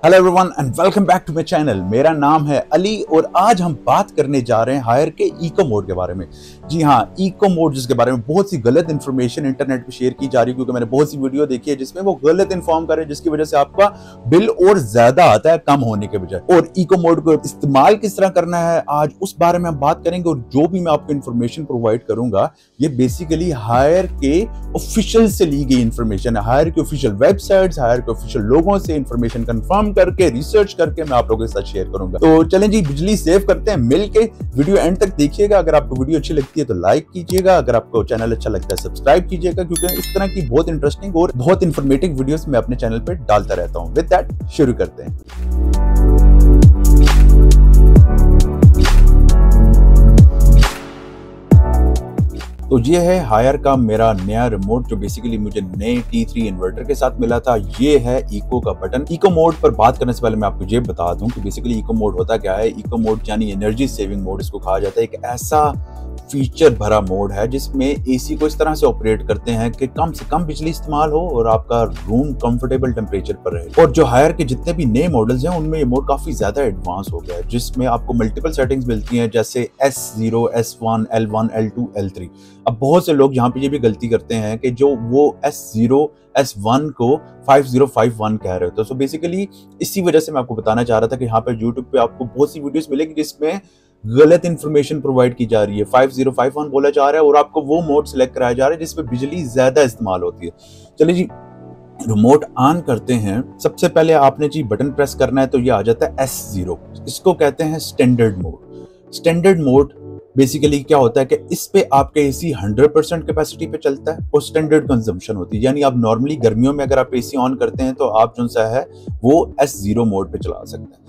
Hello everyone and welcome back to my channel. मेरा नाम है अली और आज हम बात करने जा रहे हैं हायर के इको मोड के बारे में। जी हाँ, इको मोड जिसके बारे में बहुत सी गलत इन्फॉर्मेशन इंटरनेट पे शेयर की जा रही है, क्योंकि मैंने बहुत सी वीडियो देखी है जिसमें वो गलत इन्फॉर्म कर रहे हैं, जिसकी वजह से आपका बिल और ज्यादा आता है कम होने के बजाय। और इको मोड को इस्तेमाल किस तरह करना है आज उस बारे में हम बात करेंगे। और जो भी मैं आपको इन्फॉर्मेशन प्रोवाइड करूंगा ये बेसिकली हायर के ऑफिशियल से ली गई इन्फॉर्मेशन है। हायर के ऑफिशियल वेबसाइट्स, हायर के ऑफिशियल लोगों से इन्फॉर्मेशन कंफर्म करके रिसर्च करके मैं आप लोगों के साथ शेयर करूंगा। तो चलें जी, बिजली सेव करते हैं मिलके। वीडियो एंड तक देखिएगा। अगर आपको वीडियो अच्छी लगती है तो लाइक कीजिएगा, अगर आपको चैनल अच्छा लगता है सब्सक्राइब कीजिएगा, क्योंकि इस तरह की बहुत इंटरेस्टिंग और बहुत इंफॉर्मेटिव वीडियोस मैं अपने चैनल पे डालता रहता हूं। विद दैट शुरू करते हैं। तो ये है हायर का मेरा नया रिमोट जो बेसिकली मुझे नए T3 इन्वर्टर के साथ मिला था। ये है इको का बटन। इको मोड पर बात करने से पहले मैं आपको ये बता दूं कि बेसिकली इको मोड होता क्या है। इको मोड यानी एनर्जी सेविंग मोड इसको कहा जाता है। एक ऐसा फीचर भरा मोड है जिसमें एसी को इस तरह से ऑपरेट करते हैं कि कम से कम बिजली इस्तेमाल हो और आपका रूम कंफर्टेबल टेम्परेचर पर रहे। और जो हायर के जितने भी नए मॉडल्स हैं उनमें ये मोड काफी ज्यादा एडवांस हो गया है, जिसमें आपको मल्टीपल सेटिंग्स मिलती हैं, जैसे S0, S1, L1, L2, L3। अब बहुत से लोग यहाँ पे ये भी गलती करते हैं कि जो वो S0, S1 को 5051 कह रहे होते हैं। सो बेसिकली इसी वजह से मैं आपको बताना चाह रहा था कि यहाँ पे YouTube पे आपको बहुत सी वीडियोस मिलेगी जिसमें गलत इंफॉर्मेशन प्रोवाइड की जा रही है। 5051 बोला जा रहा है और आपको वो मोड सिलेक्ट कराया जा रहा है जिसमें बिजली ज्यादा इस्तेमाल होती है। चलिए जी, रिमोट ऑन करते हैं। सबसे पहले आपने जी बटन प्रेस करना है तो ये आ जाता है S0। इसको कहते हैं standard mode. Standard mode basically क्या होता है कि इस पे आपके एसी 100% कैपेसिटी पे चलता है और स्टैंडर्ड कंजम्पशन होती है। यानी आप नॉर्मली गर्मियों में अगर आप एसी ऑन करते हैं तो आप जो सा है वो S0 मोड पे चला सकते हैं।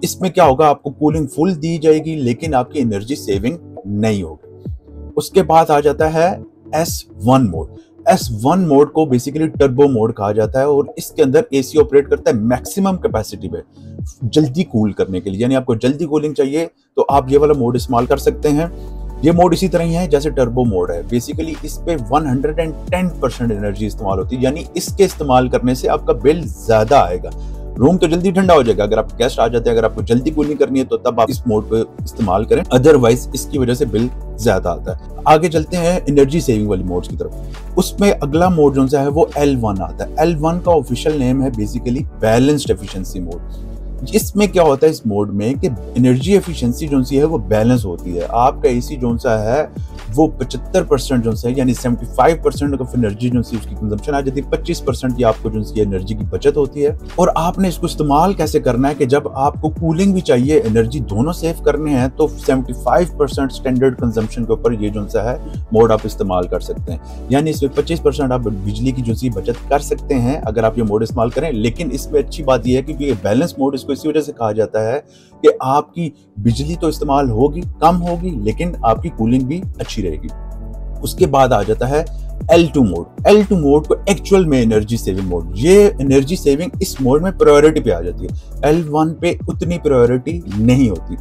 इसमें क्या होगा, आपको कूलिंग फुल दी जाएगी लेकिन आपकी एनर्जी सेविंग नहीं होगी। उसके बाद आ जाता है S1 मोड। S1 मोड को बेसिकली टर्बो मोड कहा जाता है और इसके अंदर एसी ऑपरेट करता है मैक्सिमम कैपेसिटी पे जल्दी कूल करने के लिए। यानी आपको जल्दी कूलिंग चाहिए तो आप ये वाला मोड इस्तेमाल कर सकते हैं। ये मोड इसी तरह ही है जैसे टर्बो मोड है। बेसिकली इस पे 110% एनर्जी इस्तेमाल होती है, यानी इसके इस्तेमाल करने से आपका बिल ज्यादा आएगा। रूम तो जल्दी ठंडा हो जाएगा। अगर आप गेस्ट आ जाते हैं, अगर आपको जल्दी कूलिंग करनी है तो तब आप इस मोड पे इस्तेमाल करें, अदरवाइज इसकी वजह से बिल ज्यादा आता है। आगे चलते हैं एनर्जी सेविंग वाली मोड्स की तरफ। उसमें अगला मोड जो है वो L1 आता है। L1 का ऑफिशियल नेम है बेसिकली बैलेंस्ड एफिशिएंसी मोड। इसमें क्या होता है इस मोड में कि एनर्जी एफिशिएंसी जो है वो बैलेंस होती है। आपका एसी जो सा है वो 75% जो है यानी 75% ऑफ एनर्जी जो उसकी कंजम्पशन आ जाती है। 25% की आपको जो एनर्जी की बचत होती है। और आपने इसको इस्तेमाल कैसे करना है कि जब आपको कूलिंग भी चाहिए, एनर्जी दोनों सेव करने हैं, तो 75% स्टैंडर्ड कंजम्पशन के ऊपर ये जो सा है मोड आप इस्तेमाल कर सकते हैं। यानी इसमें 25% आप बिजली की जो बचत कर सकते हैं अगर आप ये मोड इस्तेमाल करें। लेकिन इसमें अच्छी बात यह है कि ये बैलेंस मोड इसको इसी वजह से कहा जाता है कि आपकी बिजली तो इस्तेमाल होगी, कम होगी, लेकिन आपकी कूलिंग भी अच्छी रहेगी। उसके बाद आ जाता है L2 मोड। L2 मोड को एक्चुअल में एनर्जी सेविंग मोड। ये एनर्जी सेविंग इस मोड में प्रायोरिटी पे आ जाती है। L1 पे उतनी प्रायोरिटी नहीं होती।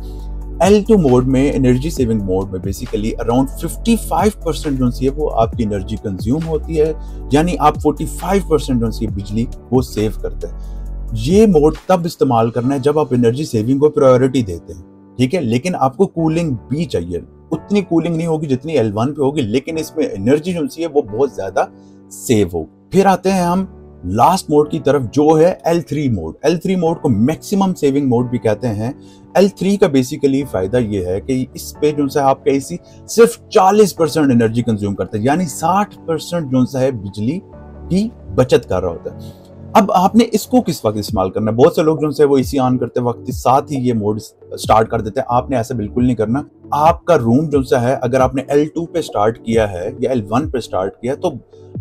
L2 मोड में, एनर्जी सेविंग मोड में बेसिकली अराउंड 55% जो है वो आपकी एनर्जी कंज्यूम होती है, यानी आप 45% जो है बिजली वो सेव करते हैं। ये मोड तब इस्तेमाल करना है जब आप एनर्जी सेविंग को प्रायोरिटी देते हैं, ठीक है। लेकिन आपको कूलिंग भी चाहिए। उतनी कूलिंग नहीं होगी जितनी L1 पे होगी, लेकिन इसमें एनर्जी जो है वो बहुत ज्यादा सेव हो। फिर आते हैं हम लास्ट मोड की तरफ जो है L3 मोड। L3 मोड को मैक्सिमम सेविंग मोड भी कहते हैं। L3 का बेसिकली फायदा ये है कि इस पे जो है आपका एसी सिर्फ 40% एनर्जी कंज्यूम करता है, यानी 60% जो है बिजली की बचत कर रहा होता है। अब आपने इसको किस वक्त इस्तेमाल करना है। बहुत से लोग जो है वो एसी ऑन करते वक्त साथ ही ये मोड स्टार्ट कर देते हैं। आपने ऐसा बिल्कुल नहीं करना। आपका रूम जो सा है अगर आपने L2 पे स्टार्ट किया है या L1 पे स्टार्ट किया, तो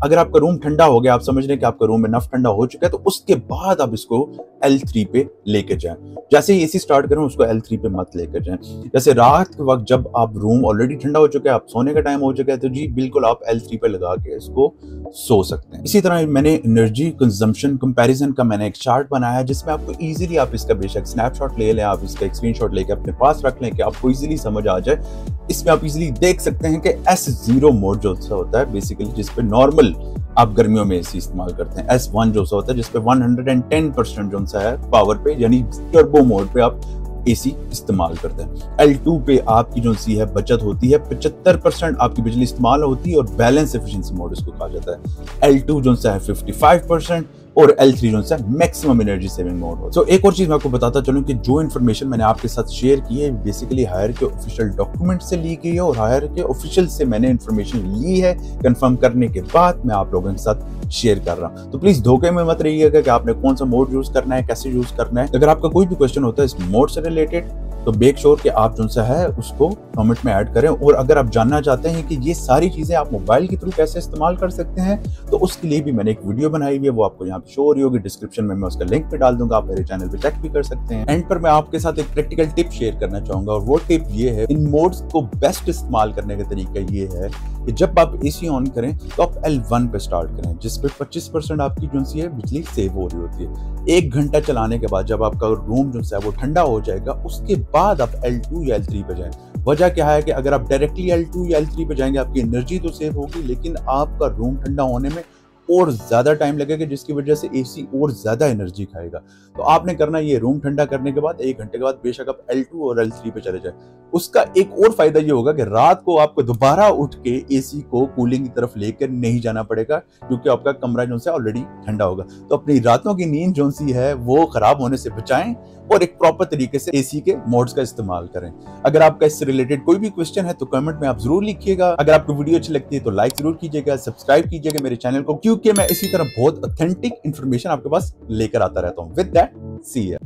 अगर आपका रूम ठंडा हो गया, आप समझ रहे हैं कि आपका रूम इनफ ठंडा हो चुका है, तो उसके बाद आप इसको L3 पे लेके जाएं। जैसे ही एसी स्टार्ट करें उसको L3 पे मत लेकर जाएं। जैसे रात के वक्त जब आप रूम ऑलरेडी ठंडा हो चुका है, आप सोने का टाइम हो चुका है, तो जी बिल्कुल आप L3 पे लगा के इसको सो सकते हैं। इसी तरह मैंने एनर्जी कंजम्पशन कंपैरिजन का मैंने एक चार्ट बनाया है जिसमें आपको इजीली आप इसका बेशक स्नैपशॉट ले लें, आप इसका एक स्क्रीनशॉट स्क्रीनशॉट लेके अपने पास रख लें कि आपको इजीली समझ आ जाए। इसमें आप इजीली देख सकते हैं कि S0 मोड जो होता है बेसिकली जिसपे नॉर्मल आप गर्मियों में एसी इस्तेमाल करते हैं, S1 जो होता है जिसपे 110% जो है पावर पे यानी टर्बो मोड पे आप एसी इस्तेमाल करते हैं। L2 पे आपकी जो सी है बचत होती है, 75% आपकी बिजली इस्तेमाल होती है और बैलेंस एफिशिएंसी मोड इसको कहा जाता है। L2 जो है 55% और L3 जो है मैक्सिमम एनर्जी सेविंग मोड हो। सो एक और चीज मैं आपको बताता चलूं कि जो इन्फॉर्मेशन मैंने आपके साथ शेयर की है बेसिकली हायर के ऑफिशियल डॉक्यूमेंट से ली गई है और हायर के ऑफिशियल से मैंने इन्फॉर्मेशन ली है। कंफर्म करने के बाद मैं आप लोगों के साथ शेयर कर रहा हूं। तो प्लीज धोखे में मत रहिएगा कि आपने कौन सा मोड यूज करना है, कैसे यूज करना है। अगर आपका कोई भी क्वेश्चन होता है इस मोड से रिलेटेड तो मेक श्योर कि आप जो सा है उसको कमेंट में ऐड करें। और अगर आप जानना चाहते हैं कि ये सारी चीजें आप मोबाइल के थ्रू कैसे इस्तेमाल कर सकते हैं तो उसके लिए भी मैंने एक वीडियो बनाई हुई है, वो आपको यहाँ पे शो हो रही होगी, डिस्क्रिप्शन में मैं उसका लिंक पे डाल दूंगा, आप मेरे चैनल पे चेक भी कर सकते हैं। एंड पर मैं आपके साथ एक प्रैक्टिकल टिप शेयर करना चाहूंगा और वो टिप ये है, इन मोड्स को बेस्ट इस्तेमाल करने का तरीका ये है कि जब आप एसी ऑन करें तो आप L1 पे स्टार्ट करें जिसपे 25% आपकी जो है बिजली सेव हो रही होती है। 1 घंटा चलाने के बाद जब आपका रूम जो है वो ठंडा हो जाएगा उसके बाद आप L2 या L3 पे जाएं। वजह क्या है कि अगर आप डायरेक्टली L2 या L3 पे जाएंगे आपकी एनर्जी तो सेव होगी लेकिन आपका रूम ठंडा होने में और ज्यादा टाइम लगेगा जिसकी वजह से एसी और ज्यादा एनर्जी खाएगा। तो आपने करना ये, रूम ठंडा करने के बाद 1 घंटे के बाद बेशक आप L2 और L3 पे चले जाए। उसका एक और फायदा ये होगा कि रात को आपको दोबारा उठ के एसी को कूलिंग की तरफ लेकर नहीं जाना पड़ेगा क्योंकि आपका कमरा जो है ऑलरेडी ठंडा होगा। तो अपनी रातों की नींद जो सी है वो खराब होने से बचाएं और एक प्रॉपर तरीके से एसी के मोड्स का इस्तेमाल करें। अगर आपका इससे रिलेटेड कोई भी क्वेश्चन है तो कमेंट में आप जरूर लिखिएगा। अगर आपको वीडियो अच्छी लगती है तो लाइक जरूर कीजिएगा, सब्सक्राइब कीजिएगा मेरे चैनल को क्योंकि मैं इसी तरह बहुत ऑथेंटिक इन्फॉर्मेशन आपके पास लेकर आता रहता हूँ। With that see you.